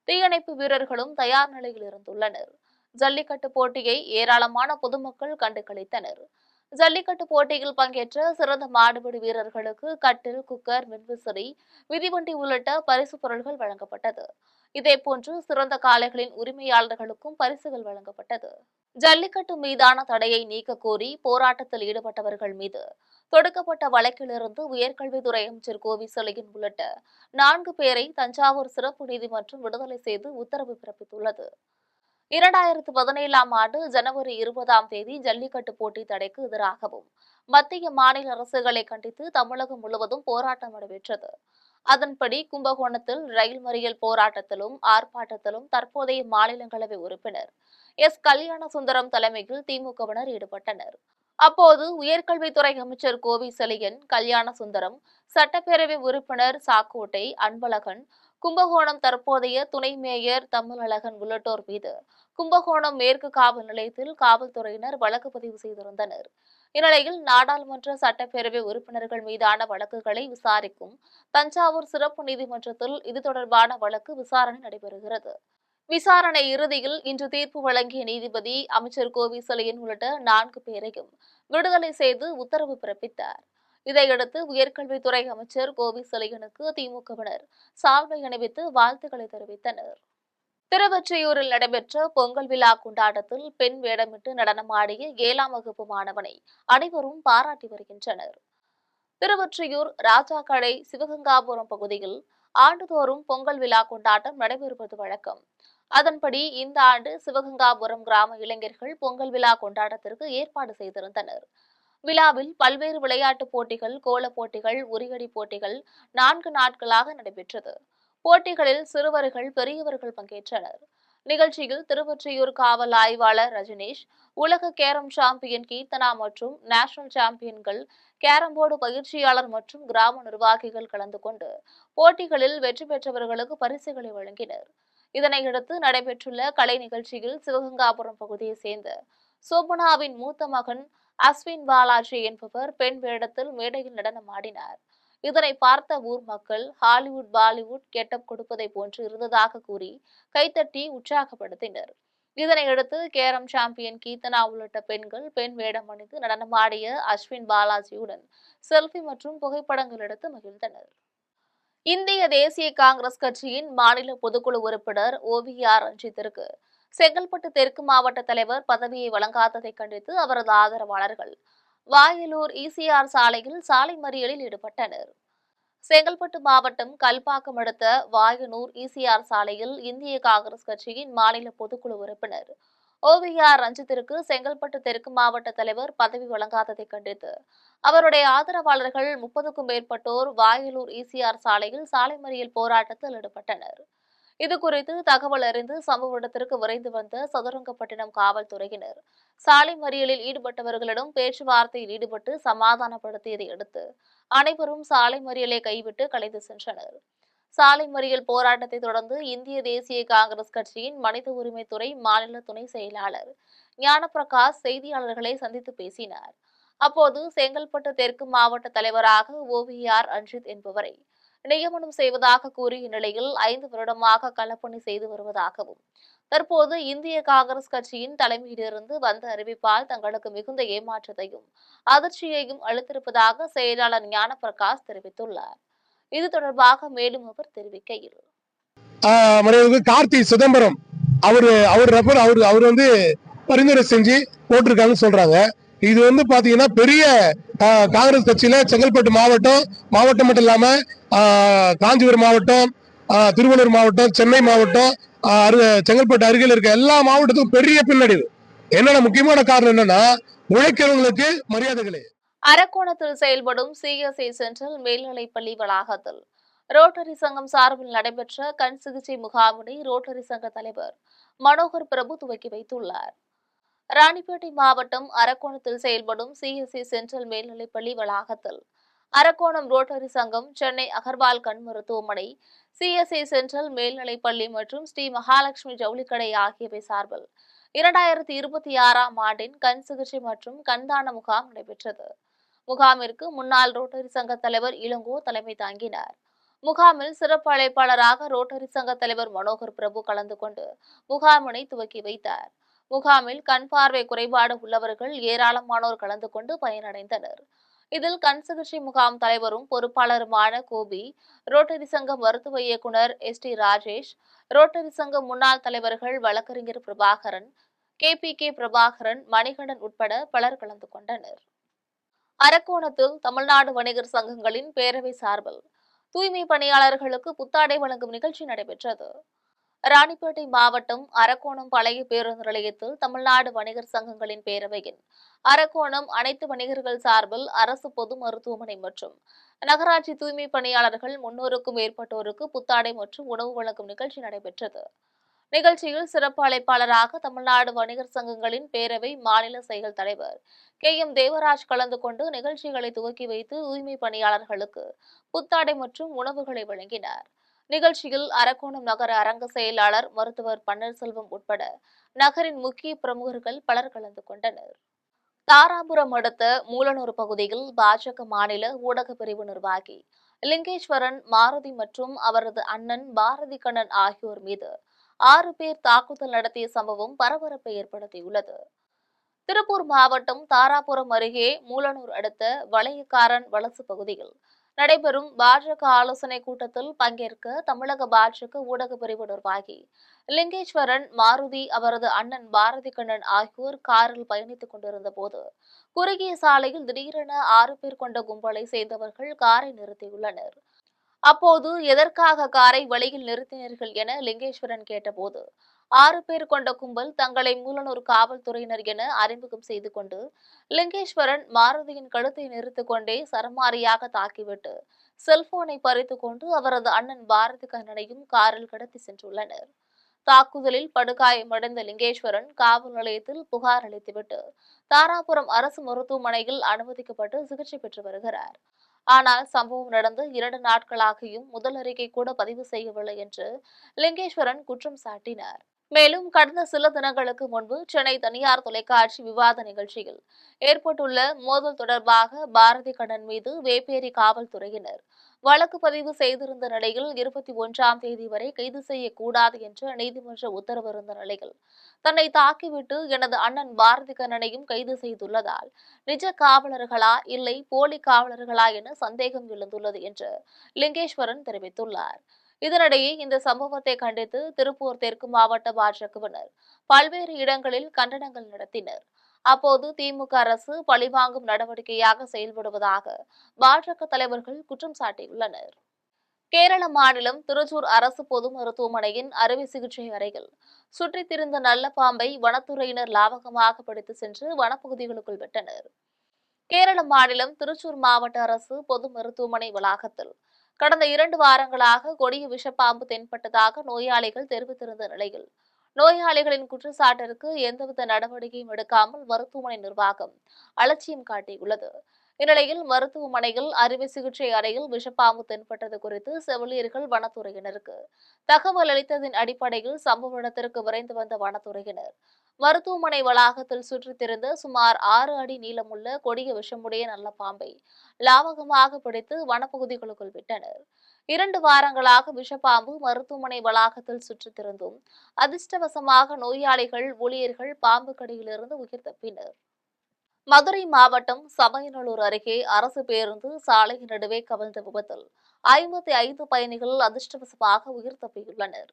தீயணைப்பு வீரர்களும் தயார் நிலையில் இருந்துள்ளனர். ஜல்லிக்கட்டு போட்டியை ஏராளமான பொதுமக்கள் கண்டு களித்தனர். ஜல்லிக்கட்டு போட்டியில் பங்கேற்ற சிறந்த மாடுபிடி வீரர்களுக்கு கட்டில், குக்கர், மின்விசிறி, மிதிவண்டி உள்ளிட்ட பரிசு பொருட்கள் வழங்கப்பட்டது. இதேபோன்று சிறந்த காளைகளின் உரிமையாளர்களுக்கும் பரிசுகள் வழங்கப்பட்டது. ஜல்லிக்கட்டு மீதான தடையை நீக்க கோரி போராட்டத்தில் ஈடுபட்டவர்கள் மீது தொடுக்கப்பட்ட வழக்கிலிருந்து உயர்கல்வித்துறை அமைச்சர் கோவிசெழியன் உள்ளிட்ட 4 பேரை தஞ்சாவூர் சிறப்பு நீதிமன்றம் விடுதலை செய்து உத்தரவு பிறப்பித்துள்ளது. 2017ஆம் ஆண்டு ஜனவரி 20ஆம் தேதி ஜல்லிக்கட்டு போட்டி தடைக்கு எதிராகவும் மத்திய, மாநில அரசுகளை கண்டித்து தமிழகம் முழுவதும் போராட்டம் நடைபெற்றது. அதன்படி கும்பகோணத்தில் ரயில் மறியல் போராட்டத்திலும் ஆர்ப்பாட்டத்திலும் தற்போதைய மாநிலங்களவை உறுப்பினர் கல்யாண சுந்தரம் தலைமையில் திமுகவினர் ஈடுபட்டனர். அப்போது உயர்கல்வித்துறை அமைச்சர் கோவிசெழியன், கல்யாண சுந்தரம், சட்டப்பேரவை உறுப்பினர் சாக்கோட்டை, அன்பழகன், கும்பகோணம் தற்போதைய துணை மேயர் தமிழழகன் உள்ளிட்டோர் மீது கும்பகோணம் மேற்கு காவல் நிலையத்தில் காவல்துறையினர் வழக்கு பதிவு செய்திருந்தனர். இந்நிலையில் நாடாளுமன்ற சட்டப்பேரவை உறுப்பினர்கள் மீதான வழக்குகளை விசாரிக்கும் தஞ்சாவூர் சிறப்பு நீதிமன்றத்தில் இது தொடர்பான வழக்கு விசாரணை நடைபெறுகிறது. விசாரணை இறுதியில் இன்று தீர்ப்பு வழங்கிய நீதிபதி அமைச்சர் கோவிசெழியன் உள்ளிட்ட 4 பேரையும் விடுதலை செய்து உத்தரவு பிறப்பித்தார். இதையடுத்து உயர்கல்வித்துறை அமைச்சர் கோவிசெழியனுக்கு திமுகவினர் சால்வை அணிவித்து வாழ்த்துக்களை தெரிவித்தனர். திருவொற்றியூரில் நடைபெற்ற பொங்கல் விழா கொண்டாட்டத்தில் பெண் வேடமிட்டு நடனமாடிய 7ஆம் வகுப்பு மாணவனை அனைவரும் பாராட்டி வருகின்றனர். திருவொற்றியூர் ராஜாக்கடை சிவகங்காபுரம் பகுதியில் ஆண்டுதோறும் பொங்கல் விழா கொண்டாட்டம் நடைபெறுவது வழக்கம். அதன்படி இந்த ஆண்டு சிவகங்காபுரம் கிராம இளைஞர்கள் பொங்கல் விழா கொண்டாட்டத்திற்கு ஏற்பாடு செய்திருந்தனர். விழாவில் பல்வேறு விளையாட்டுப் போட்டிகள், கோலப் போட்டிகள், உரியடி போட்டிகள் 4 நாட்களாக நடைபெற்றது. போட்டிகளில் சிறுவர்கள், பெரியவர்கள் பங்கேற்றனர். நிகழ்ச்சியில் திருவொற்றியூர் காவல் ஆய்வாளர் ரஜினேஷ், உலக கேரம் சாம்பியன் கீர்த்தனா மற்றும் நேஷனல் சாம்பியன்கள் கேரம் போர்டு பயிற்சியாளர் மற்றும் கிராம நிர்வாகிகள் கலந்து கொண்டு போட்டிகளில் வெற்றி பெற்றவர்களுக்கு பரிசுகளை வழங்கினர். இதனையடுத்து நடைபெற்றுள்ள கலை நிகழ்ச்சியில் சிவகங்காபுரம் பகுதியைச் சேர்ந்த சோபனாவின் மூத்த மகன் அஸ்வின் பாலாஜி என்பவர் பெண் வேடத்தில் மேடையில் நடனமாடினார். இதனை பார்த்த ஊர் மக்கள் ஹாலிவுட், பாலிவுட் கெட்டப் கொடுப்பதை போன்று இருந்ததாக கூறி கைத்தட்டி உற்சாகப்படுத்தினர். இதனையடுத்து கேரம் சாம்பியன் கீர்த்தனா உள்ளிட்ட பெண்கள் பெண் வேடம் அணிந்து நடனமாடிய அஸ்வின் பாலாஜியுடன் செல்ஃபி மற்றும் புகைப்படங்கள் எடுத்து மகிழ்ந்தனர். இந்திய தேசிய காங்கிரஸ் கட்சியின் மாநில பொதுக்குழு உறுப்பினர் ஓவிஆர் ரஞ்சித்திற்கு செங்கல்பட்டு தெற்கு மாவட்ட தலைவர் பதவியை வழங்காததை கண்டித்து அவரது ஆதரவாளர்கள் வாயலூர் இசிஆர் சாலையில் சாலை மறியலில் ஈடுபட்டனர். செங்கல்பட்டு மாவட்டம் கல்பாக்கம் அடுத்த வாயனூர் இசிஆர் சாலையில் இந்திய காங்கிரஸ் கட்சியின் மாநில பொதுக்குழு உறுப்பினர் ஓவிஆர் ரஞ்சித்திற்கு செங்கல்பட்டு தெற்கு மாவட்ட தலைவர் பதவி வழங்காததை கண்டித்து அவருடைய ஆதரவாளர்கள் 30க்கும் மேற்பட்டோர் வாயலூர் இசிஆர் சாலையில் சாலை மறியல் போராட்டத்தில் ஈடுபட்டனர். இதுகுறித்து தகவல் அறிந்து சம்பவ இடத்திற்கு விரைந்து வந்த சதுரங்கப்பட்டினம் காவல்துறையினர் சாலை மறியலில் ஈடுபட்டவர்களிடம் பேச்சுவார்த்தையில் ஈடுபட்டு சமாதானப்படுத்தியதை அடுத்து அனைவரும் சாலை மறியலை கைவிட்டு கலைந்து சென்றனர். சாலை மறியல் போராட்டத்தை தொடர்ந்து இந்திய தேசிய காங்கிரஸ் கட்சியின் மனித உரிமைத்துறை மாநில துணை செயலாளர் ஞானப்பிரகாஷ் செய்தியாளர்களை சந்தித்து பேசினார். அப்போது செங்கல்பட்டு தெற்கு மாவட்ட தலைவராக ஓவிஆர் ரஞ்சித் என்பவரை நியமனம் செய்வதாக கூறிய நிலையில் 5 வருடமாக களப்பணி செய்து வருவதாகவும் தற்போது இந்திய காங்கிரஸ் கட்சியின் தலைமையிலிருந்து வந்த அறிவிப்பால் தங்களுக்கு மிகுந்த ஏமாற்றத்தையும் அதிர்ச்சியையும் அளித்திருப்பதாக செயலாளர் ஞானப்பிரகாஷ் தெரிவித்துள்ளார். இது தொடர்பாக மேலும் அவர் தெரிவிக்கையில், கார்த்தி சிதம்பரம் அவர் வந்து பரிந்துரை செஞ்சு போட்டிருக்காங்கன்னு சொல்றாங்க. இது வந்து பாத்தீங்கன்னா பெரிய காங்கிரஸ் கட்சியில செங்கல்பட்டு மாவட்டம் மட்டும் இல்லாம காஞ்சிபுரம் மாவட்டம், திருவள்ளூர் மாவட்டம், சென்னை மாவட்டம், செங்கல்பட்டு அருகில் இருக்க எல்லா மாவட்டத்துக்கும் பெரிய பின்னடைவு. என்னன்னா முக்கியமான காரணம் என்னன்னா உழைக்கிறவங்களுக்கு மரியாதை கிடையாது. அரக்கோணத்தில் செயல்படும் சிஎஸ்ஐ சென்ட்ரல் மேல்நிலைப்பள்ளி வளாகத்தில் ரோட்டரி சங்கம் சார்பில் நடைபெற்ற கண் சிகிச்சை முகாமினை ரோட்டரி சங்க தலைவர் மனோகர் பிரபு துவக்கி வைத்துள்ளார். ராணிப்பேட்டை மாவட்டம் அரக்கோணத்தில் செயல்படும் சிஎஸ்ஐ சென்ட்ரல் மேல்நிலைப்பள்ளி வளாகத்தில் அரக்கோணம் ரோட்டரி சங்கம், சென்னை அகர்வால் கண் மருத்துவமனை, சிஎஸ்ஐ சென்ட்ரல் மேல்நிலைப்பள்ளி மற்றும் ஸ்ரீ மகாலட்சுமி ஜவுளிக்கடை ஆகியவை சார்பில் 2026ஆம் ஆண்டின் கண் சிகிச்சை மற்றும் கண்தான முகாம் நடைபெற்றது. முகாமிற்கு முன்னாள் ரோட்டரி சங்க தலைவர் இளங்கோ தலைமை தாங்கினார். முகாமில் சிறப்பு அழைப்பாளராக ரோட்டரி சங்க தலைவர் மனோகர் பிரபு கலந்து கொண்டு முகாமினை துவக்கி வைத்தார். முகாமில் கண் பார்வை குறைபாடு உள்ளவர்கள் ஏராளமானோர் கலந்து கொண்டு பயனடைந்தனர். இதில் கண் சிகிச்சை முகாம் தலைவரும் பொறுப்பாளருமான கோபி, ரோட்டரி சங்க மருத்துவ இயக்குநர் ST ராஜேஷ், ரோட்டரி சங்க முன்னாள் தலைவர்கள் வழக்கறிஞர் பிரபாகரன், KPK பிரபாகரன், மணிகண்டன் உட்பட பலர் கலந்து கொண்டனர். அரக்கோணத்தில் தமிழ்நாடு வணிகர் சங்கங்களின் பேரவை சார்பில் தூய்மை பணியாளர்களுக்கு புத்தாடை வழங்கும் நிகழ்ச்சி நடைபெற்றது. ராணிப்பேட்டை மாவட்டம் அரக்கோணம் பழைய பேருந்து நிலையத்தில் தமிழ்நாடு வணிகர் சங்கங்களின் பேரவையின் அரக்கோணம் அனைத்து வணிகர்கள் சார்பில் அரசு பொது மருத்துவமனை மற்றும் நகராட்சி தூய்மை பணியாளர்கள் 300க்கும் மேற்பட்டோருக்கு புத்தாடை மற்றும் உணவு வழங்கும் நிகழ்ச்சி நடைபெற்றது. நிகழ்ச்சியில் சிறப்பு அழைப்பாளராக தமிழ்நாடு வணிகர் சங்கங்களின் பேரவை மாநில செயல் தலைவர் KM தேவராஜ் கலந்து கொண்டு நிகழ்ச்சிகளை துவக்கி வைத்து தூய்மை பணியாளர்களுக்கு புத்தாடை மற்றும் உணவுகளை வழங்கினார். நிகழ்ச்சியில் அரக்கோணம் நகர அரங்க செயலாளர் மருத்துவர் பன்னீர்செல்வம் உட்பட நகரின் முக்கிய பிரமுகர்கள் பலர் கலந்து கொண்டனர். தாராபுரம் அடுத்த மூலனூர் பகுதியில் பாஜக மாநில ஊடக பிரிவு நிர்வாகி லிங்கேஸ்வரன், மாருதி மற்றும் அவரது அண்ணன் பாரதி கண்ணன் ஆகியோர் மீது 6 பேர் தாக்குதல் நடத்திய சம்பவம் பரபரப்பை ஏற்படுத்தியுள்ளது. திருப்பூர் மாவட்டம் தாராபுரம் அருகே மூலனூர் அடுத்த வளையக்காரன் வலசு பகுதியில் நடைபெறும் பாஜக ஆலோசனை கூட்டத்தில் பங்கேற்க தமிழக பாஜக ஊடக பிரிவு நிர்வாகி லிங்கேஸ்வரன், மாருதி, அவரது அண்ணன் பாரதி கண்ணன் ஆகியோர் காரில் பயணித்துக் கொண்டிருந்த போது குறுகிய சாலையில் திடீரென 6 பேர் கொண்ட கும்பலை சேர்ந்தவர்கள் காரை நிறுத்தியுள்ளனர். அப்போது எதற்காக காரை வழியில் நிறுத்தினீர்கள் என லிங்கேஸ்வரன் கேட்டபோது 6 பேர் கொண்ட கும்பல் தங்களை மூலனூர் காவல்துறையினர் என அறிமுகம் செய்து கொண்டு லிங்கேஸ்வரன் மாருதியின் கழுத்தை நிறுத்திக் கொண்டே சரமாரியாக தாக்கிவிட்டு செல்போனை பறித்துக் கொண்டு அவரது அண்ணன் பாரதி கண்ணனையும் காரில் கடத்தி சென்றுள்ளனர். தாக்குதலில் படுகாயமடைந்த லிங்கேஸ்வரன் காவல் நிலையத்தில் புகார் அளித்துவிட்டு தாராபுரம் அரசு மருத்துவமனையில் அனுமதிக்கப்பட்டு சிகிச்சை பெற்று வருகிறார். ஆனால் சம்பவம் நடந்து 2 நாட்களாகியும் முதல் அறிக்கை கூட பதிவு செய்யவில்லை என்று லிங்கேஸ்வரன் குற்றம் சாட்டினார். மேலும் கடந்த சில தினங்களுக்கு முன்பு சென்னை தனியார் தொலைக்காட்சி விவாத நிகழ்ச்சியில் ஏற்பட்டுள்ள மோதல் தொடர்பாக பாரதி கண்ணன் மீது வேப்பேரி காவல்துறையினர் வழக்கு பதிவு செய்திருந்த நிலையில் 21ஆம் தேதி வரை கைது செய்யக்கூடாது என்று நீதிமன்ற உத்தரவு இருந்த நிலையில் தன்னை தாக்கிவிட்டு எனது அண்ணன் பாரதி கண்ணனையும் கைது செய்துள்ளதால் நிஜ காவலர்களா இல்லை போலி காவலர்களா என சந்தேகம் எழுந்துள்ளது என்று லிங்கேஸ்வரன் தெரிவித்துள்ளார். இதனிடையே இந்த சம்பவத்தை கண்டித்து திருப்பூர் தெற்கு மாவட்ட பாஜகவினர் பல்வேறு இடங்களில் கண்டனங்கள் நடத்தினர். அப்போது திமுக அரசு பழிவாங்கும் நடவடிக்கையாக செயல்படுவதாக பாஜக தலைவர்கள் குற்றம் சாட்டியுள்ளனர். கேரள மாநிலம் திருச்சூர் அரசு பொது மருத்துவமனையின் அறுவை சிகிச்சை அறையில் சுற்றித் திரிந்த நல்ல பாம்பை வனத்துறையினர் லாவகமாக பிடித்து சென்று வனப்பகுதிகளுக்குள் விட்டனர். கேரள மாநிலம் திருச்சூர் மாவட்ட அரசு பொது மருத்துவமனை வளாகத்தில் கடந்த 2 வாரங்களாக கொடிய விஷப்பாம்பு தென்பட்டதாக நோயாளிகள் தெரிவித்திருந்த நிலையில் நோயாளிகளின் குற்றச்சாட்டிற்கு எந்தவித நடவடிக்கையும் எடுக்காமல் மருத்துவமனை நிர்வாகம் அலட்சியம் காட்டியுள்ளது. இந்நிலையில் மருத்துவமனையில் அறுவை சிகிச்சை அறையில் விஷப்பாம்பு தென்பட்டது குறித்து செவிலியர்கள் வனத்துறையினருக்கு தகவல் அளித்ததின் அடிப்படையில் சம்பவ இடத்திற்கு விரைந்து வந்த வனத்துறையினர் மருத்துவமனை வளாகத்தில் சுற்றித் திரிந்த சுமார் 6 அடி நீளமுள்ள கொடிய விஷமுடைய நல்ல பாம்பை லாவகமாக பிடித்து வனப்பகுதிகளுக்குள் விட்டனர். 2 வாரங்களாக விஷப்பாம்பு மருத்துவமனை வளாகத்தில் சுற்றித் திருந்தும் அதிர்ஷ்டவசமாக நோயாளிகள் ஊழியர்கள் பாம்பு கடியிலிருந்து உயிர் தப்பினர். மதுரை மாவட்டம் சமயநல்லூர் அருகே அரசு பேருந்து சாலையின் நடுவே கவிழ்ந்த விபத்தில் 55 பயணிகள் அதிர்ஷ்டவசமாக உயிர் தப்பியுள்ளனர்.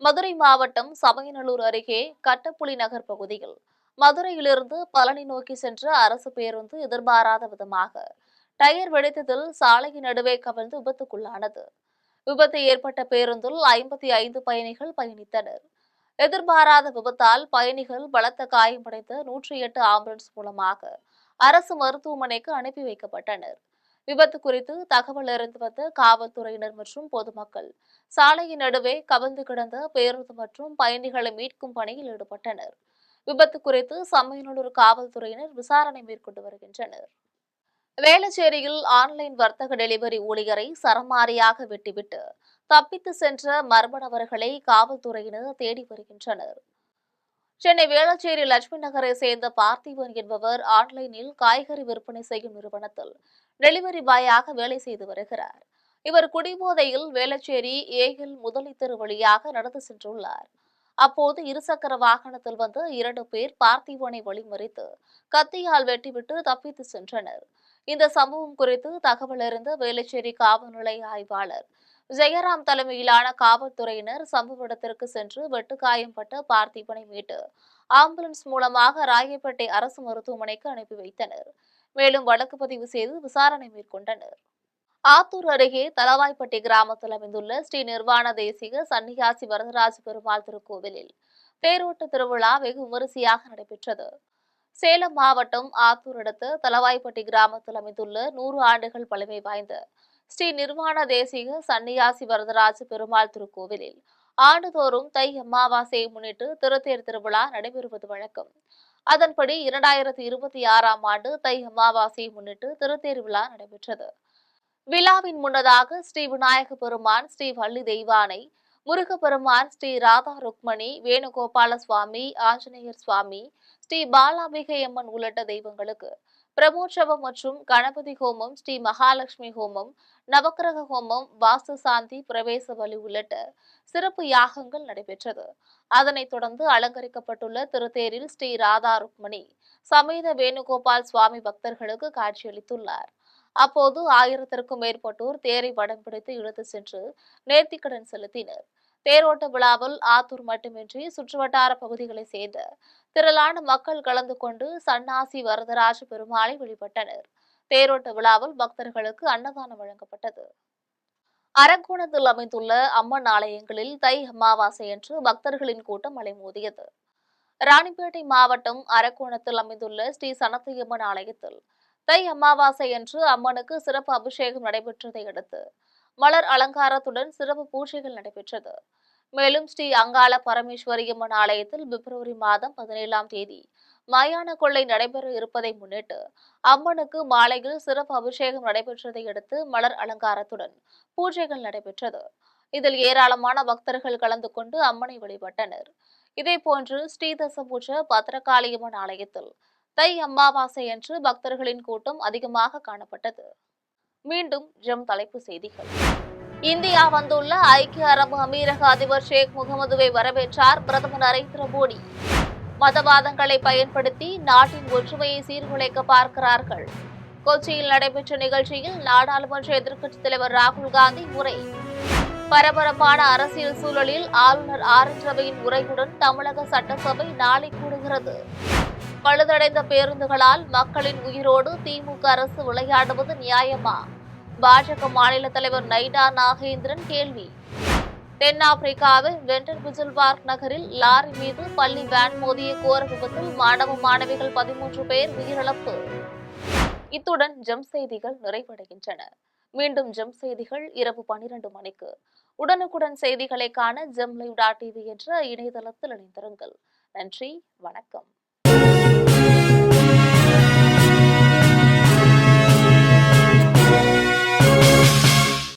மதுரை மாவட்டம் சமயநல்லூர் அருகே கட்டப்புலி நகர் பகுதியில் மதுரையிலிருந்து பழனி நோக்கி சென்ற அரசு பேருந்து எதிர்பாராத விதமாக டயர் வெடித்ததில் சாலையின் நடுவே கவிழ்ந்து விபத்துக்குள்ளானது. விபத்து ஏற்பட்ட பேருந்தில் 55 பயணிகள் பயணித்தனர். எதிர்பாராத விபத்தால் பயணிகள் பலத்த காயமடைந்த 108 ஆம்புலன்ஸ் மூலமாக அரசு மருத்துவமனைக்கு அனுப்பி வைக்கப்பட்டனர். விபத்து குறித்து தகவல் அறிந்து வந்த காவல்துறையினர் மற்றும் பொதுமக்கள் சாலையின் நடுவே கவிழ்ந்து கிடந்த பேருந்து மற்றும் பயணிகளை மீட்கும் பணியில் ஈடுபட்டனர். விபத்து குறித்து சமயநல்லூர் காவல்துறையினர் விசாரணை மேற்கொண்டு வருகின்றனர். வேளச்சேரியில் ஆன்லைன் வர்த்தக டெலிவரி ஊழியரை சரமாரியாக வெட்டிவிட்டு தப்பித்து சென்ற மர்ம நபர்களை காவல்துறையினர் தேடி வருகின்றனர். சென்னை வேளச்சேரி லட்சுமி நகரை சேர்ந்த பார்த்திபன் என்பவர் ஆன்லைனில் காய்கறி விற்பனை செய்யும் நிறுவனத்தில் டெலிவரி பாயாக வேலை செய்து வருகிறார். இவர் குடிபோதையில் வேளச்சேரி ஏஎல் முதலித்தெரு வழியாக நடந்து சென்றுள்ளார். அப்போது இருசக்கர வாகனத்தில் வந்த 2 பேர் பார்த்திபனை வழிமறித்து கத்தியால் வெட்டிவிட்டு தப்பித்து சென்றனர். இந்த சம்பவம் குறித்து தகவல் அறிந்த வேளச்சேரி காவல் நிலைய ஆய்வாளர் ஜெயராம் தலைமையிலான காவல்துறையினர் சம்பவ இடத்திற்கு சென்று வெட்டுக்காயம்பட்ட பார்த்திபனை மீட்டு ஆம்புலன்ஸ் மூலமாக ராயப்பேட்டை அரசு மருத்துவமனைக்கு அனுப்பி வைத்தனர். மேலும் வழக்கு பதிவு செய்து விசாரணை மேற்கொண்டனர். ஆத்தூர் அருகே தலவாய்ப்பட்டி கிராமத்தில் அமைந்துள்ள ஸ்ரீ நிர்வாண தேசிக சன்னியாசி வரதராஜ பெருமாள் திருக்கோவிலில் தேரோட்ட திருவிழா வெகு விமரிசையாக நடைபெற்றது. சேலம் மாவட்டம் ஆத்தூர் அடுத்த தலவாய்ப்பட்டி கிராமத்தில் அமைந்துள்ள 100 ஆண்டுகள் பழமை வாய்ந்த ஸ்ரீ நிர்வாண தேசிக சன்னியாசி வரதராஜ பெருமாள் திருக்கோவிலில் ஆண்டுதோறும் தை அமாவாசையை முன்னிட்டு திருத்தேர் திருவிழா நடைபெறுவது வழக்கம். அதன்படி 2026ஆம் ஆண்டு தை அமாவாசையை முன்னிட்டு திருத்தேர் விழா நடைபெற்றது. விழாவின் முன்னதாக ஸ்ரீ விநாயக பெருமான், ஸ்ரீ வள்ளி தெய்வானை, முருகப்பெருமான், ஸ்ரீ ராதா ருக்மணி, வேணுகோபால சுவாமி, ஆஞ்சநேயர் சுவாமி, ஸ்ரீ பாலாம்பிகை அம்மன் உள்ளிட்ட தெய்வங்களுக்கு பிரமோற்சவம் மற்றும் கணபதி ஹோமம், ஸ்ரீ மகாலட்சுமி ஹோமம், நவக்கிரக ஹோமம், வாஸ்து சாந்தி, பிரவேச பலி உள்ளிட்ட சிறப்பு யாகங்கள் நடைபெற்றது. அதனைத் தொடர்ந்து அலங்கரிக்கப்பட்டுள்ள திருத்தேரில் ஸ்ரீ ராதா ருக்மணி சமேத வேணுகோபால் சுவாமி பக்தர்களுக்கு காட்சியளித்துள்ளார். அப்போது 1000க்கும் மேற்பட்டோர் தேரை வடம் பிடித்து இழுத்து சென்று நேர்த்திக்கடன் செலுத்தினர். தேரோட்ட விழாவில் ஆத்தூர் மட்டுமின்றி சுற்றுவட்டார பகுதிகளைச் சேர்ந்த திரளான மக்கள் கலந்து கொண்டு சன்னாசி வரதராஜ பெருமாளை வழிபட்டனர். தேரோட்ட விழாவில் பக்தர்களுக்கு அன்னதானம் வழங்கப்பட்டது. அரக்கோணத்தில் அமைந்துள்ள அம்மன் ஆலயங்களில் தை அமாவாசை அன்று பக்தர்களின் கூட்டம் அலைமோதியது. ராணிப்பேட்டை மாவட்டம் அரக்கோணத்தில் அமைந்துள்ள ஸ்ரீ சனத்தையம்மன் ஆலயத்தில் தை அமாவாசை அன்று அம்மனுக்கு சிறப்பு அபிஷேகம் நடைபெற்றதை அடுத்து மலர் அலங்காரத்துடன் சிறப்பு பூஜைகள் நடைபெற்றது. மேலும் ஸ்ரீ அங்காள பரமேஸ்வரியம்மன் ஆலயத்தில் பிப்ரவரி மாதம் 17ஆம் தேதி மயான கொள்ளை நடைபெற இருப்பதை முன்னிட்டு அம்மனுக்கு மாலையில் சிறப்பு அபிஷேகம் நடைபெற்றதை அடுத்து மலர் அலங்காரத்துடன் பூஜைகள் நடைபெற்றது. இதில் ஏராளமான பக்தர்கள் கலந்து கொண்டு அம்மனை வழிபட்டனர். இதேபோன்று ஸ்ரீதசபுஜ பத்ரகாளியம்மன் ஆலயத்தில் தை அமாவாசை அன்று பக்தர்களின் கூட்டம் அதிகமாக காணப்பட்டது. மீண்டும் ஜம் தலைப்பு செய்திகள். இந்தியா வந்துள்ள ஐக்கிய அரபு அமீரக அதிபர் ஷேக் முகமதுவை வரவேற்றார் பிரதமர் நரேந்திர மோடி. மதவாதங்களை பயன்படுத்தி நாட்டின் ஒற்றுமையை சீர்குலைக்க பார்க்கிறார்கள். கொச்சியில் நடைபெற்ற நிகழ்ச்சியில் நாடாளுமன்ற எதிர்க்கட்சித் தலைவர் ராகுல் காந்தி உரை. பரபரப்பான அரசியல் சூழலில் ஆளுநர் ஆர்.என். ரவியின் உரையுடன் தமிழக சட்டசபை நாளை கூடுகிறது. பழுதடைந்த பேருந்துகளால் மக்களின் உயிரோடு திமுக அரசு விளையாடுவது நியாயமா? பாஜக மாநில தலைவர் நைனா நாகேந்திரன் கேள்வி. தென்னாப்பிரிக்காவில் வெண்டர்பிஜில்பார்க் நகரில் லாரி மீது பள்ளி வேன் மோதிய கோர விபத்தில் மாணவிகள் 13 பேர் உயிரிழப்பு. இத்துடன் ஜம் செய்திகள் நிறைவடைகின்றன. மீண்டும் ஜம் செய்திகள் இரவு 12 மணிக்கு. உடனுக்குடன் செய்திகளை காண ஜம் லைவ்.tv என்ற இணையதளத்தில் இணைந்திருங்கள். நன்றி, வணக்கம்.